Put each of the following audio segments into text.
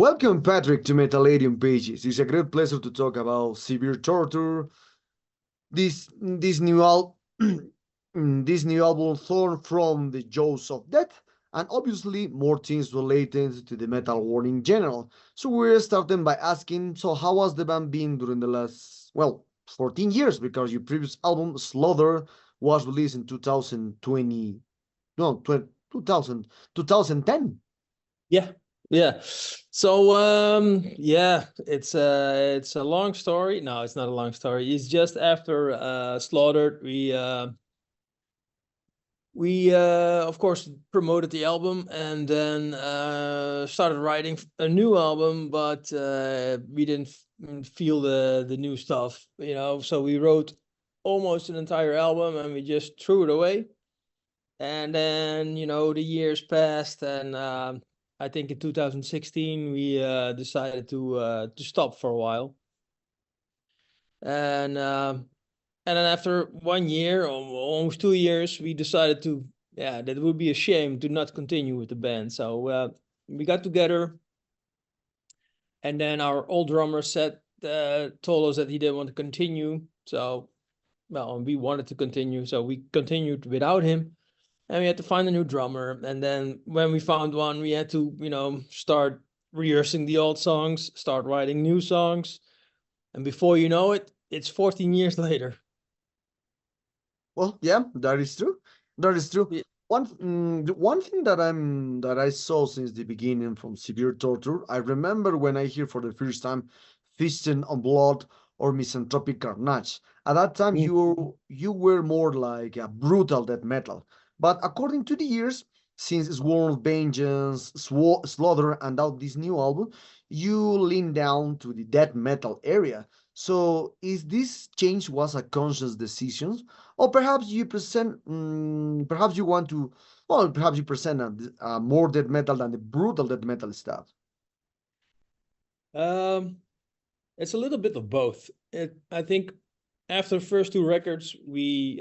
Welcome, Patrick, to Metaladium Pages. It's a great pleasure to talk about severe torture. This new this new album, Thorn from the Jaws of Death, and obviously more things related to the metal world in general. So we're starting by asking, so how has the band been during the last 14 years? Because your previous album, Slaughter, was released in 2020, no, 2000, 2010. Yeah, yeah. So it's a long story. No, it's not a long story. It's just after Slaughtered, we of course promoted the album and then started writing a new album, but we didn't feel the new stuff, So we wrote almost an entire album and we just threw it away. And then the years passed, and I think in 2016 we decided to stop for a while, and then after 1 year or almost 2 years, we decided that it would be a shame to not continue with the band. So we got together, and then our old drummer told us that he didn't want to continue. So we wanted to continue, so we continued without him. And we had to find a new drummer. And then when we found one, we had to, start rehearsing the old songs, start writing new songs. And before you know it, it's 14 years later. Well, yeah, that is true. That is true. Yeah. One thing that I saw since the beginning from Severe Torture, I remember when I hear for the first time Feasting on Blood or Misanthropic Carnage. At that time, you were more like a brutal death metal. But according to the years, since Sworn of Vengeance, Slaughter, and now this new album, you lean down to the death metal area. So is this change was a conscious decision, or perhaps perhaps you want to, well, perhaps you present a more death metal than the brutal death metal stuff? It's a little bit of both. I think after the first two records, we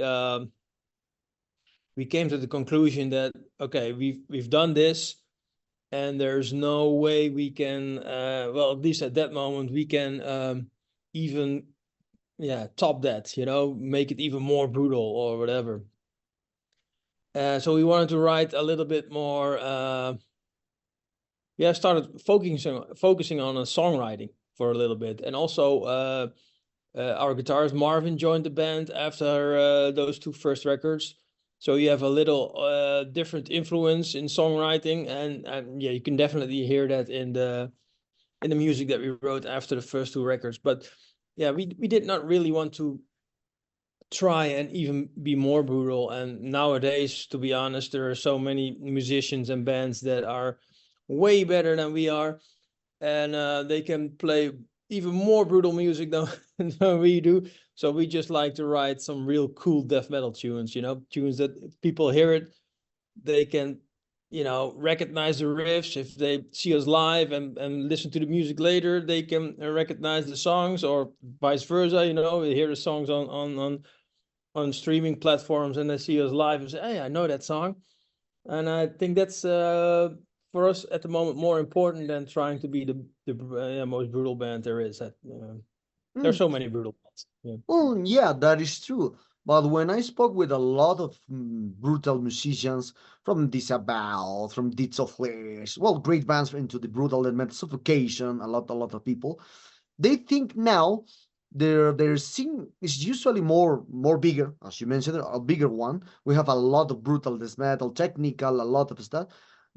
came to the conclusion that, okay, we've done this, and there's no way we can, at least at that moment, we can even, top that, make it even more brutal or whatever. So we wanted to write a little bit more, started focusing on songwriting for a little bit. And also our guitarist Marvin joined the band after those two first records. So you have a little different influence in songwriting, and you can definitely hear that in the music that we wrote after the first two records. But yeah, we did not really want to try and even be more brutal. And nowadays, to be honest, there are so many musicians and bands that are way better than we are, and they can play even more brutal music than we do. So we just like to write some real cool death metal tunes, tunes that if people hear it, they can, recognize the riffs. If they see us live and listen to the music later, they can recognize the songs, or vice versa. They hear the songs on streaming platforms and they see us live and say, hey, I know that song. And I think that's for us at the moment more important than trying to be the most brutal band there is. There's so many brutal bands. Yeah. Well, yeah, that is true. But when I spoke with a lot of brutal musicians from Disavow, from Deeds of Flesh, well, great bands into the brutal and metal Suffocation, a lot of people, they think now their scene is usually more bigger, as you mentioned, a bigger one. We have a lot of brutal death metal, technical, a lot of stuff.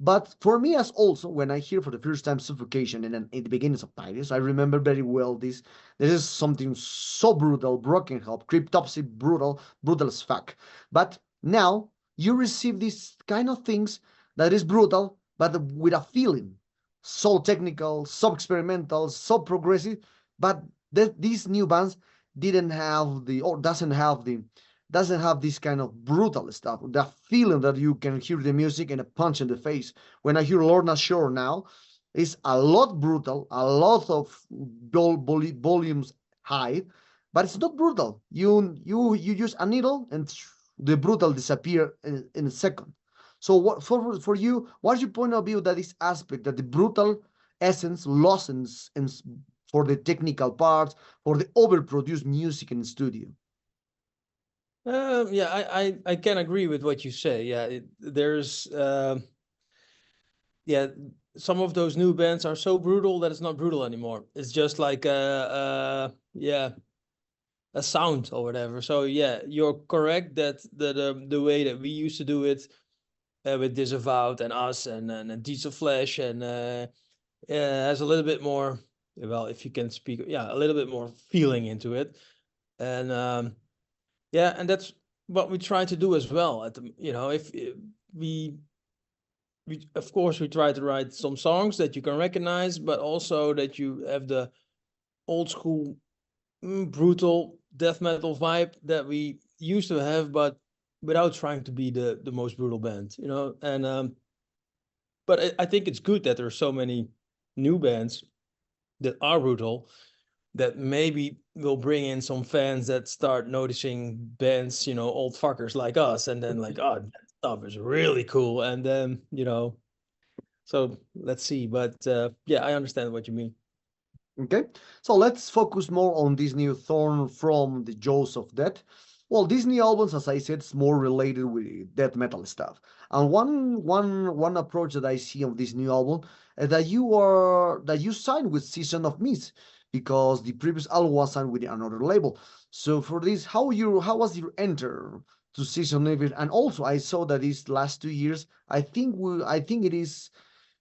But for me, as also, when I hear for the first time Suffocation in the beginnings of Titus, I remember very well this is something so brutal, Broken Help, Cryptopsy, brutal as fuck. But now you receive these kind of things that is brutal, but with a feeling. So technical, so experimental, so progressive, but these new bands doesn't have this kind of brutal stuff, the feeling that you can hear the music and a punch in the face. When I hear Lorna Shore now, it's a lot brutal, a lot of volumes high, but it's not brutal. You use a needle and the brutal disappear in a second. So what for you, what's your point of view that this aspect, that the brutal essence lost for the technical parts, for the overproduced music in the studio. Yeah, I can agree with what you say. Yeah, there's yeah, some of those new bands are so brutal that it's not brutal anymore. It's just like yeah, a sound or whatever. So yeah, you're correct that the way that we used to do it with Disavowed and Us and Deeds of Flesh and has a little bit more, well, if you can speak, yeah, a little bit more feeling into it. And yeah, and that's what we try to do as well. At the, if we of course we try to write some songs that you can recognize, but also that you have the old school brutal death metal vibe that we used to have, but without trying to be the most brutal band, and but I think it's good that there are so many new bands that are brutal, that maybe will bring in some fans that start noticing bands, old fuckers like us, and then like, oh, that stuff is really cool, and then so let's see. But yeah, I understand what you mean. Okay, so let's focus more on this new Thorn from the Jaws of Death. Well, these new albums, as I said, is more related with death metal stuff. And one approach that I see of this new album is that you signed with Season of Mist, because the previous album was signed with another label. So for this, how was your enter to Season of Mist? And also, I saw that these last 2 years, I think it is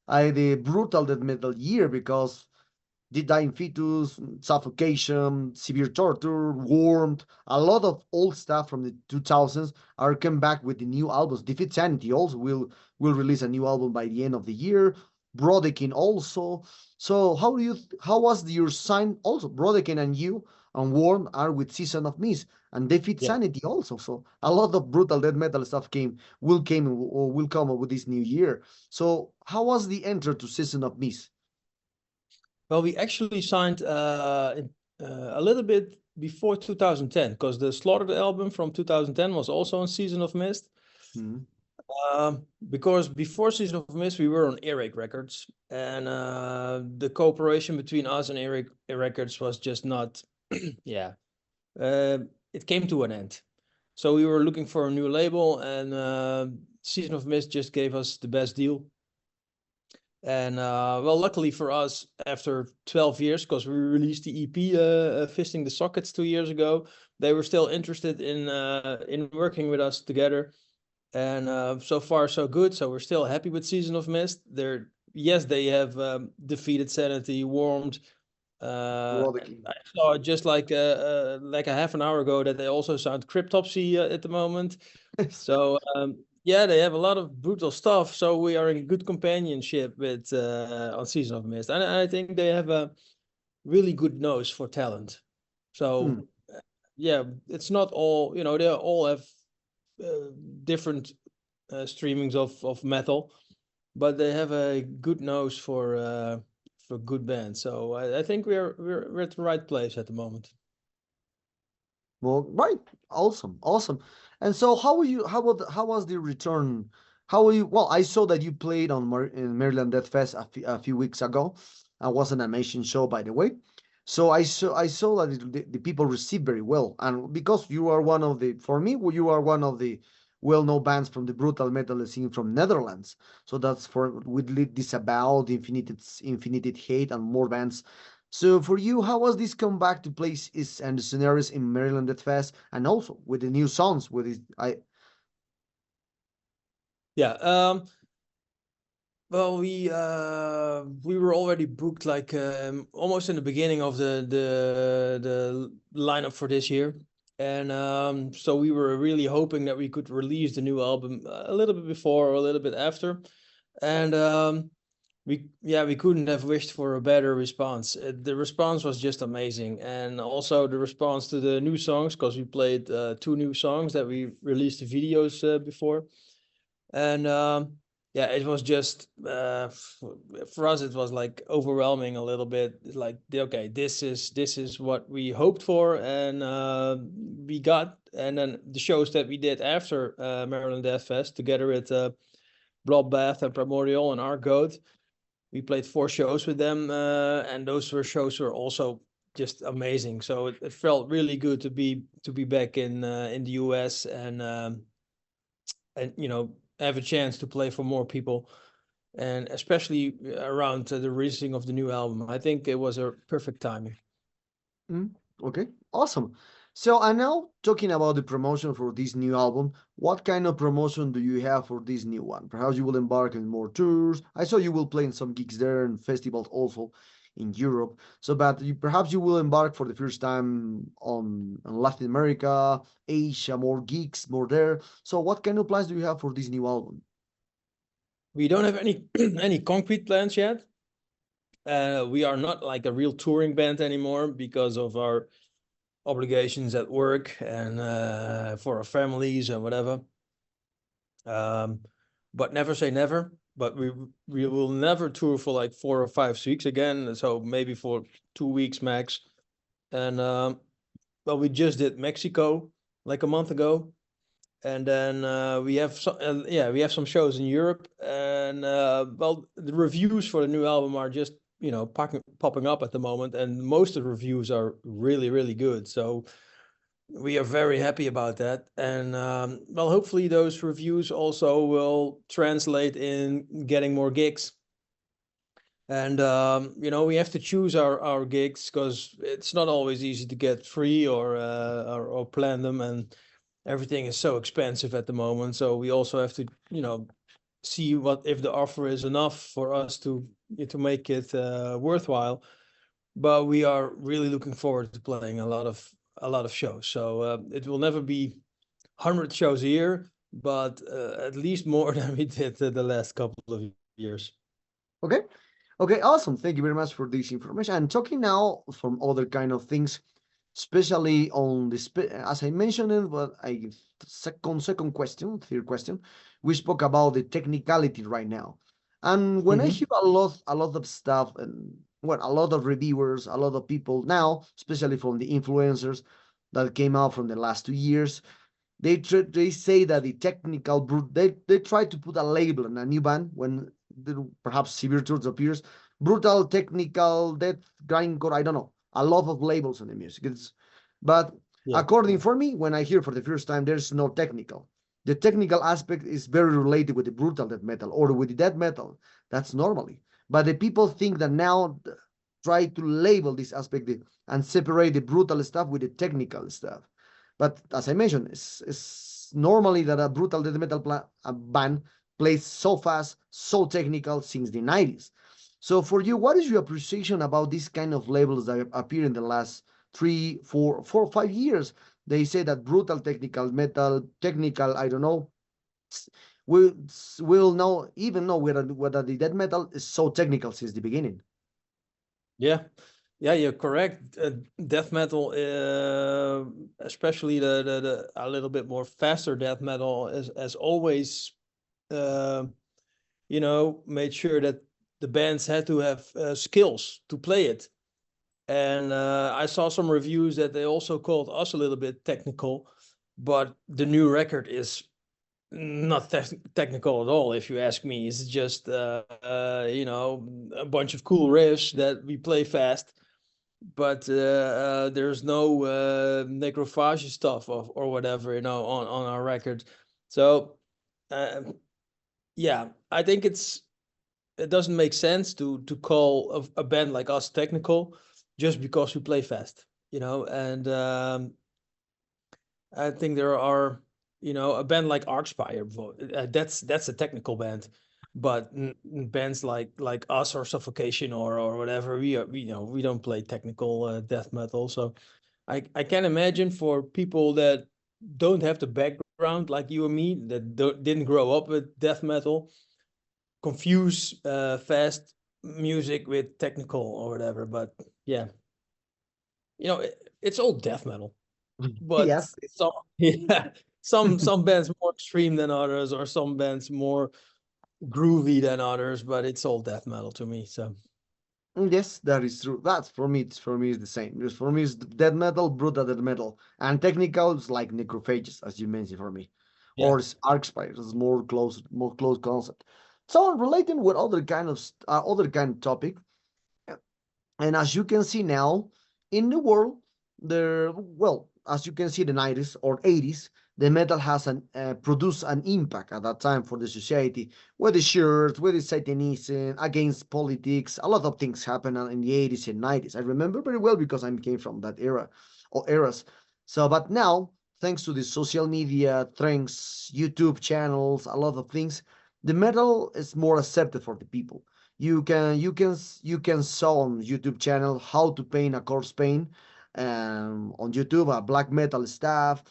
the brutal death metal year, because the dying fetus, suffocation, severe torture, warmth, a lot of old stuff from the 2000s are come back with the new albums. Defeat Sanity also will release a new album by the end of the year. Brodekin also. So how was your sign also? Brodekin and you and Warm are with Season of Mist and Defeat Yeah. Sanity also. So a lot of brutal death metal stuff will come with this new year. So how was the enter to Season of Mist? Well, we actually signed a little bit before 2010, because the Slaughtered album from 2010 was also on Season of Mist. Mm-hmm. Because before Season of Mist, we were on Earache Records, and the cooperation between us and Earache Records was just not, yeah, it came to an end. So we were looking for a new label, and Season of Mist just gave us the best deal. And well, luckily for us, after 12 years, because we released the EP Fisting the Sockets 2 years ago, they were still interested in working with us together. And so far so good. So we're still happy with Season of Mist. Yes, they have Defeated Sanity, Warmed. And I saw just like a half an hour ago that they also sound Cryptopsy at the moment. So yeah, they have a lot of brutal stuff. So we are in good companionship with on Season of Mist, and I think they have a really good nose for talent. So yeah, it's not all, they all have different streamings of metal, but they have a good nose for good bands. So I think we're at the right place at the moment. Well, right. Awesome. Awesome. And so how was the return? How were you? Well, I saw that you played in Maryland Death Fest a few weeks ago. It was an amazing show, by the way. So I saw that the people received very well. And because you are one of the, for me, you are one of the well-known bands from the brutal metal scene from Netherlands. So that's for with Disavowed, Infinited Hate, and more bands. So for you, how was this comeback to places and the scenarios in Maryland Death Fest, and also with the new songs? With it, Yeah. Well, we were already booked like almost in the beginning of the lineup for this year, and so we were really hoping that we could release the new album a little bit before or a little bit after, and we couldn't have wished for a better response. The response was just amazing, and also the response to the new songs, because we played 2 new songs that we released the videos before, and yeah, it was just for us it was like overwhelming a little bit. It's like, okay, this is what we hoped for, and we got. And then the shows that we did after Maryland Death Fest together with Bloodbath and Primordial and Our Goat, We played 4 shows with them, and those shows were also just amazing. So it felt really good to be back in the US, and have a chance to play for more people, and especially around the releasing of the new album. I think it was a perfect timing. Okay, awesome. So, and now talking about the promotion for this new album, what kind of promotion do you have for this new one? Perhaps you will embark on more tours. I saw you will play in some gigs there and festivals also in Europe. So, but perhaps you will embark for the first time on Latin America, Asia, more gigs, more there. So, what kind of plans do you have for this new album? We don't have any any concrete plans yet. We are not like a real touring band anymore because of our obligations at work and for our families and whatever. But never say never. But we will never tour for like 4 or 5 weeks again. So maybe for 2 weeks max. And well, we just did Mexico like a month ago, and then we have some shows in Europe, and well, the reviews for the new album are just popping up at the moment, and most of the reviews are really, really good. So we are very happy about that, and well, hopefully those reviews also will translate in getting more gigs. And we have to choose our gigs because it's not always easy to get free or plan them, and everything is so expensive at the moment. So we also have to see what if the offer is enough for us to make it worthwhile. But we are really looking forward to playing a lot of shows. So it will never be 100 shows a year, but at least more than we did the last couple of years. Okay. Okay, awesome. Thank you very much for this information. And talking now from other kind of things, especially on the as I mentioned it, but I second question, third question, we spoke about the technicality right now. And when I Mm-hmm. hear a lot of stuff and well, a lot of reviewers, a lot of people now, especially from the influencers that came out from the last 2 years, they say that the technical they try to put a label on a new band when perhaps Severe Truth appears, brutal, technical, death, grindcore, I don't know, a lot of labels on the music. But Yeah. according for me, when I hear for the first time, there's no technical. The technical aspect is very related with the brutal death metal or with the death metal. That's normally. But the people think that now try to label this aspect and separate the brutal stuff with the technical stuff. But as I mentioned, it's normally that a brutal death metal band plays so fast, so technical since the 90s. So for you, what is your appreciation about these kind of labels that appear in the last 3, 4, 5 years? They say that brutal technical metal, technical, I don't know, we will know even know whether the death metal is so technical since the beginning. Yeah. Yeah, you're correct. Death metal, especially the a little bit more faster death metal, as always, uh, made sure that the bands had to have skills to play it. And I saw some reviews that they also called us a little bit technical, but the new record is not technical at all, if you ask me. It's just a bunch of cool riffs that we play fast, but there's no necrophage stuff or whatever, on our record. So yeah, I think it doesn't make sense to call a band like us technical just because we play fast, and I think there are, a band like Archspire, that's a technical band, but bands like us or Suffocation or whatever, we don't play technical death metal. So I can imagine for people that don't have the background like you and me, that didn't grow up with death metal, confuse fast music with technical or whatever. But yeah, it's all death metal. But Yes. some yeah, some bands more extreme than others, or some bands more groovy than others, but it's all death metal to me. So Yes, that is true. That's for me is the same. Just for me is death metal, brutal death metal, and technicals like necrophages, as you mentioned for me, yeah. or Archspire is more close concept. So relating with other kind of topic, and as you can see now in the world, as you can see, the 90s or 80s, the metal has produced an impact at that time for the society, with the shirts, with the satanism, against politics. A lot of things happened in the 80s and 90s. I remember very well because I came from that era or eras. So, but now, thanks to the social media, thanks YouTube channels, a lot of things, the metal is more accepted for the people. You can saw on YouTube channel how to paint a corpse paint, on YouTube, black metal stuff,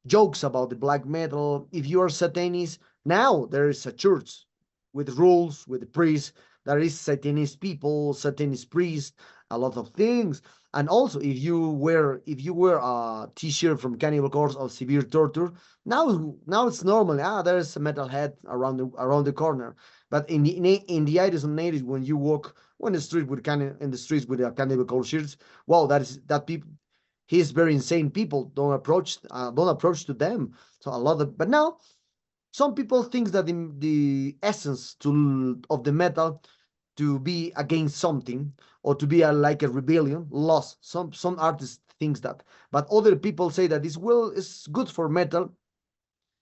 jokes about the black metal. If you are satanist, now there is a church with rules, with the priest. There is satanist people, satanist priest, a lot of things. And also, if you wear a T-shirt from Cannibal Corpse of Severe Torture, now it's normal. There's a metalhead around the corner. But in the 80s and 90s, when you walk on the street with in the streets with a Cannibal Corpse shirts, well, that people, he's very insane. People don't approach to them. So a lot of, but now some people think that the essence of the metal to be against something, or to be like a rebellion lost. Some artists thinks that, but other people say that it's good for metal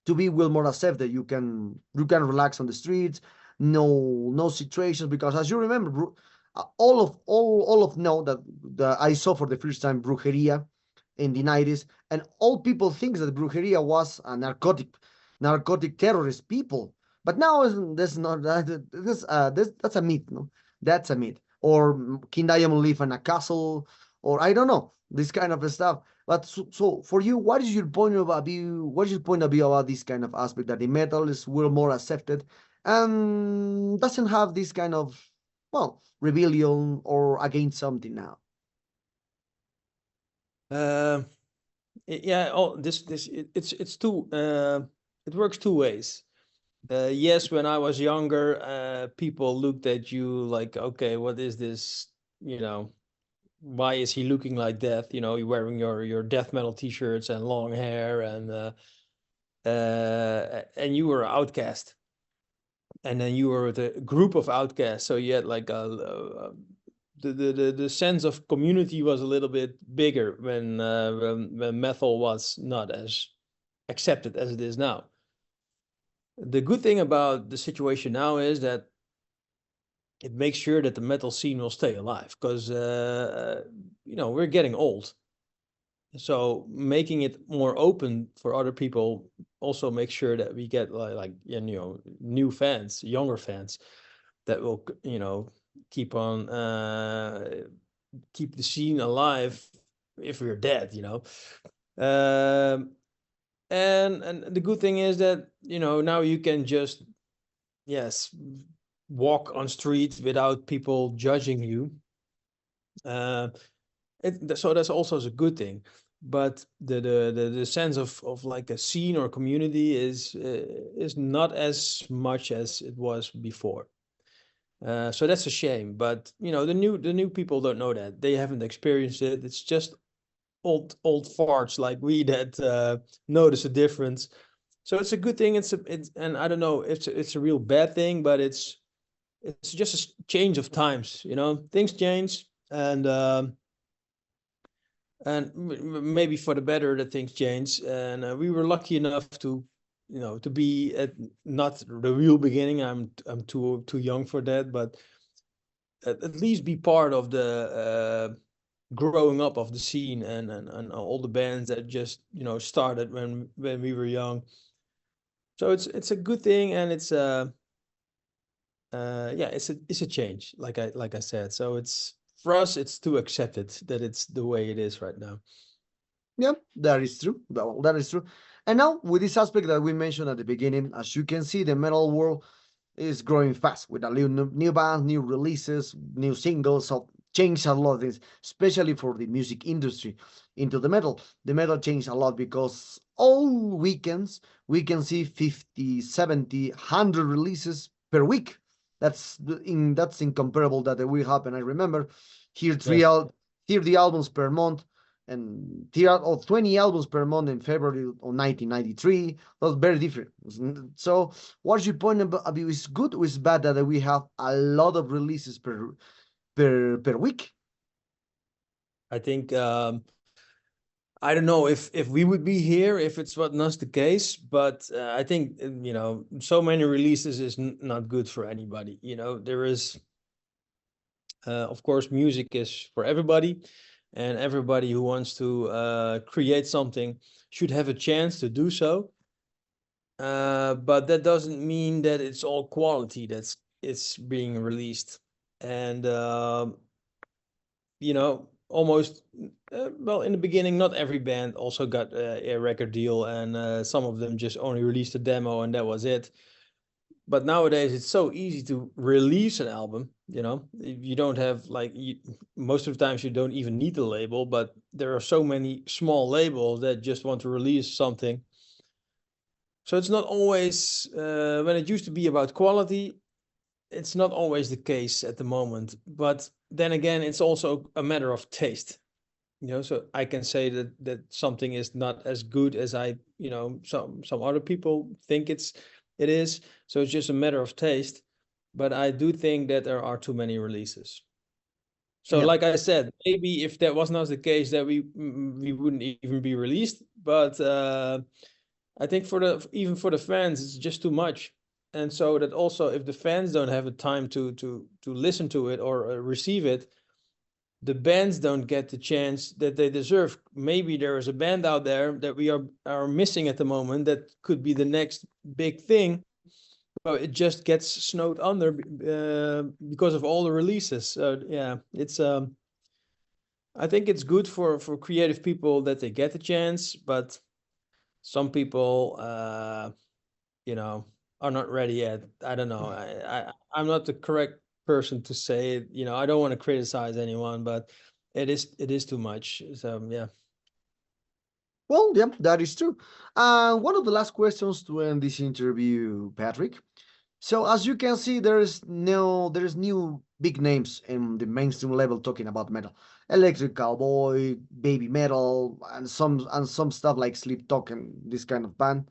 to be well more accepted. You can relax on the streets, no situations, because as you remember, all of know that I saw for the first time brujeria in the 90s, and all people think that brujeria was a narcotic terrorist people. But now that's not that's a myth, no? That's a myth. Or King Diamond live in a castle, or I don't know, this kind of stuff. But so for you, what is your point of view about this kind of aspect, that the metal is well more accepted and doesn't have this kind of, well, rebellion or against something now? Yeah, it's two, it works two ways. Yes, when I was younger, people looked at you like, okay, what is this? Why is he looking like death? You're wearing your death metal t-shirts and long hair, and you were outcast. And then you were with a group of outcasts, so you had like the sense of community was a little bit bigger when metal was not as accepted as it is now. The good thing about the situation now is that it makes sure that the metal scene will stay alive, because we're getting old. So making it more open for other people also makes sure that we get new fans, younger fans, that will keep the scene alive if we're dead. And the good thing is that now you can just walk on streets without people judging you. So that's also a good thing. But the sense of like a scene or community is not as much as it was before. So that's a shame. But the new people don't know that. They haven't experienced it. It's just old farts like we that notice the difference. So it's a good thing. And I don't know if it's a real bad thing, but it's just a change of times. Things change, and maybe for the better that things change. And we were lucky enough to be at not the real beginning. I'm too young for that, but at least be part of the growing up of the scene, and all the bands that just started when we were young. So it's a good thing, and it's a change, like I said. So for us, it's to accept it, that it's the way it is right now. Yeah, that is true. Well, that is true. And now, with this aspect that we mentioned at the beginning, as you can see, the metal world is growing fast with a new bands, new releases, new singles. So changed a lot of things, especially for the music industry into the metal. The metal changed a lot because all weekends we can see 50, 70, 100 releases per week. That's incomparable that will happen. I remember here Yeah. here the albums per month. and there are 20 albums per month in February of 1993. That's very different. So, what's your point about is good or is bad that we have a lot of releases per week? I think I don't know if we would be here if it's what not the case, but I think so many releases is not good for anybody. There is of course music is for everybody, and everybody who wants to create something should have a chance to do so. But that doesn't mean that it's all quality that's it's being released, and almost well, in the beginning not every band also got a record deal, and some of them just only released a demo and that was it. But nowadays it's so easy to release an album. You don't have most of the times you don't even need the label, but there are so many small labels that just want to release something. So it's not always when it used to be about quality, it's not always the case at the moment. But then again, it's also a matter of taste. So I can say that something is not as good as some other people think it is. So it's just a matter of taste. But I do think that there are too many releases. So Yeah. like I said, maybe if that was not the case, that we wouldn't even be released. But I think even for the fans, it's just too much. And so that also, if the fans don't have the time to listen to it or receive it, the bands don't get the chance that they deserve. Maybe there is a band out there that we are missing at the moment that could be the next big thing, but it just gets snowed under because of all the releases. So yeah, it's I think it's good for creative people that they get the chance, but some people are not ready yet. I don't know. I'm not the correct person to say it. I don't want to criticize anyone, but it is too much. So yeah. Well, yeah, that is true. One of the last questions to end this interview, Patrick. So as you can see, there's new big names in the mainstream level talking about metal, Electric Cowboy, Baby Metal, and some stuff like Sleep Talk and this kind of band.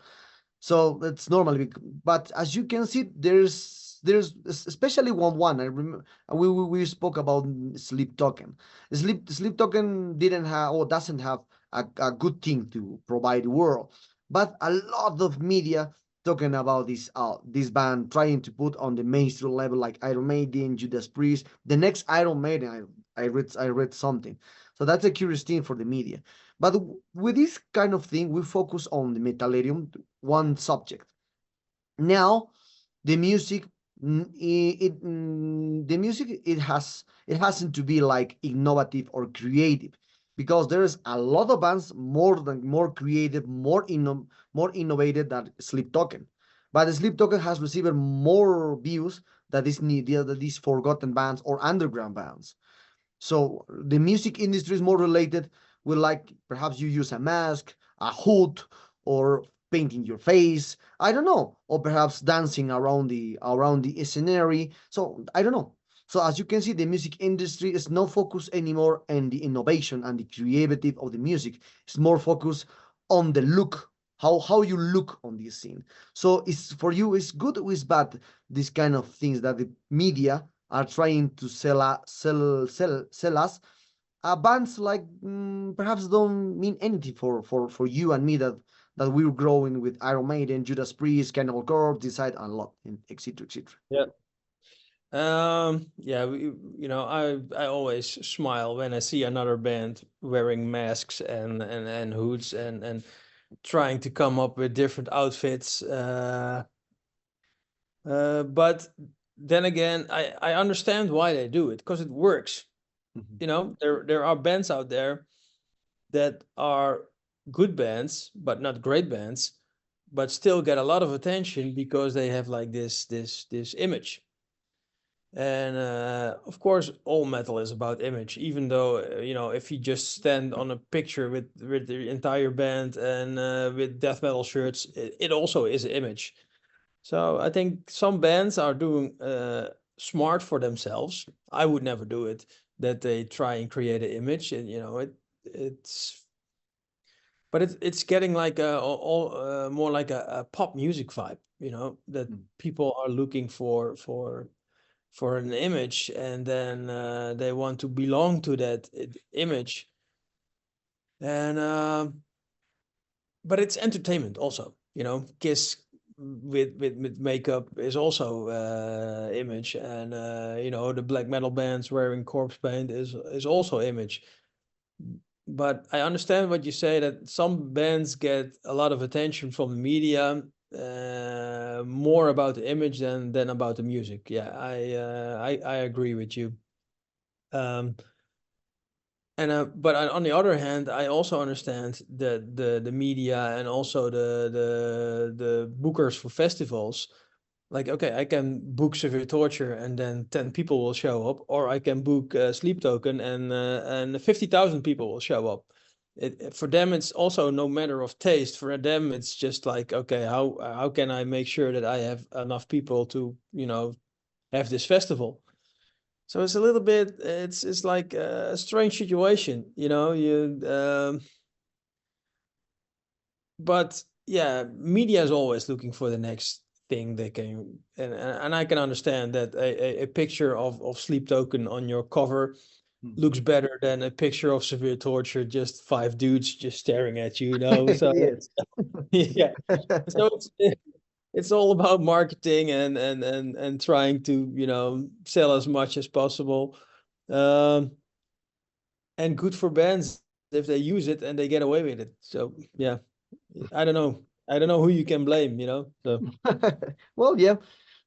So that's normally, but as you can see, there's especially one. I remember we spoke about Sleep Token. Sleep Token didn't have or doesn't have a good thing to provide the world, but a lot of media talking about this band trying to put on the mainstream level like Iron Maiden, Judas Priest, the next Iron Maiden. I read something, so that's a curious thing for the media. But with this kind of thing, we focus on the Metallerium, one subject. Now, the music, the music, it hasn't to be like innovative or creative, because there's a lot of bands more creative, more innovative than Sleep Token. But the Sleep Token has received more views than these forgotten bands or underground bands. So the music industry is more related with like perhaps you use a mask, a hood, or painting your face. I don't know, or perhaps dancing around the scenery. So I don't know. So as you can see, the music industry is no focus anymore on the innovation and the creativity of the music. It's more focused on the look, how you look on this scene. So it's for you, it's good or it's bad, these kind of things that the media are trying to sell us. Bands like perhaps don't mean anything for you and me, that we were growing with Iron Maiden, Judas Priest, Cannibal Corpse, Decide, and lot, etc., etc. Yeah. Yeah, I always smile when I see another band wearing masks and hoods and trying to come up with different outfits. But then again, I understand why they do it, because it works. Mhm. There are bands out there that are good bands, but not great bands, but still get a lot of attention because they have like this image. And of course, all metal is about image. Even though if you just stand on a picture with the entire band and with death metal shirts, it also is an image. So I think some bands are doing smart for themselves. I would never do it. That they try and create an image, and it's getting like more like a pop music vibe, that people are looking for an image, and then they want to belong to that image. And but it's entertainment also, Kiss with makeup is also image, and the black metal bands wearing corpse paint is also image. But I understand what you say, that some bands get a lot of attention from the media, more about the image than about the music. Yeah, I agree with you. But on the other hand, I also understand that the media and also the bookers for festivals, like, okay, I can book Severe Torture and then 10 people will show up, or I can book Sleep Token and 50,000 people will show up. For them, it's also no matter of taste. For them, it's just like, okay, how can I make sure that I have enough people to, have this festival? So it's a little bit, it's like a strange situation, but yeah, media is always looking for the next thing they can, and I can understand that a picture of Sleep Token on your cover looks better than a picture of Severe Torture, just 5 dudes just staring at you, So Yes. yeah, so it's all about marketing and trying to sell as much as possible, um, and good for bands if they use it and they get away with it. So yeah, I don't know who you can blame, so. Well, yeah.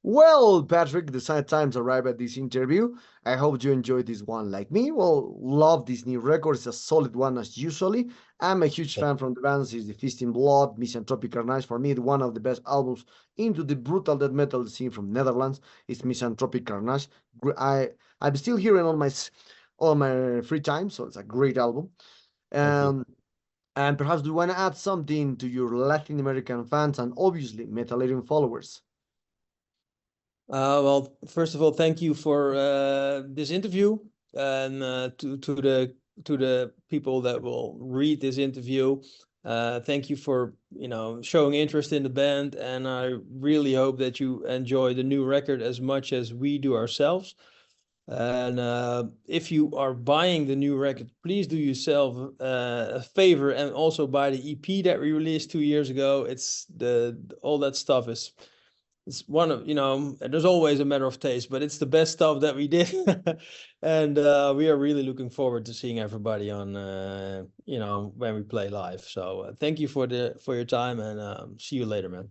Well, Patrick, the sad times arrive at this interview. I hope you enjoyed this one like me. Well, love this new record. It's a solid one as usually. I'm a huge fan from the bands. Is the Feasting Blood, Misanthropic Carnage. For me, one of the best albums into the brutal death metal scene from Netherlands is Misanthropic Carnage. I'm still hearing all my free time, so it's a great album. Thank you. And perhaps do you want to add something to your Latin American fans and obviously Metalerium followers? Well, first of all, thank you for this interview, and to the people that will read this interview. Thank you for showing interest in the band, and I really hope that you enjoy the new record as much as we do ourselves. And if you are buying the new record, please do yourself a favor and also buy the EP that we released 2 years ago. It's all that stuff is. It's one of, there's always a matter of taste, but it's the best stuff that we did. And we are really looking forward to seeing everybody on, when we play live. So thank you for your time, and see you later, man.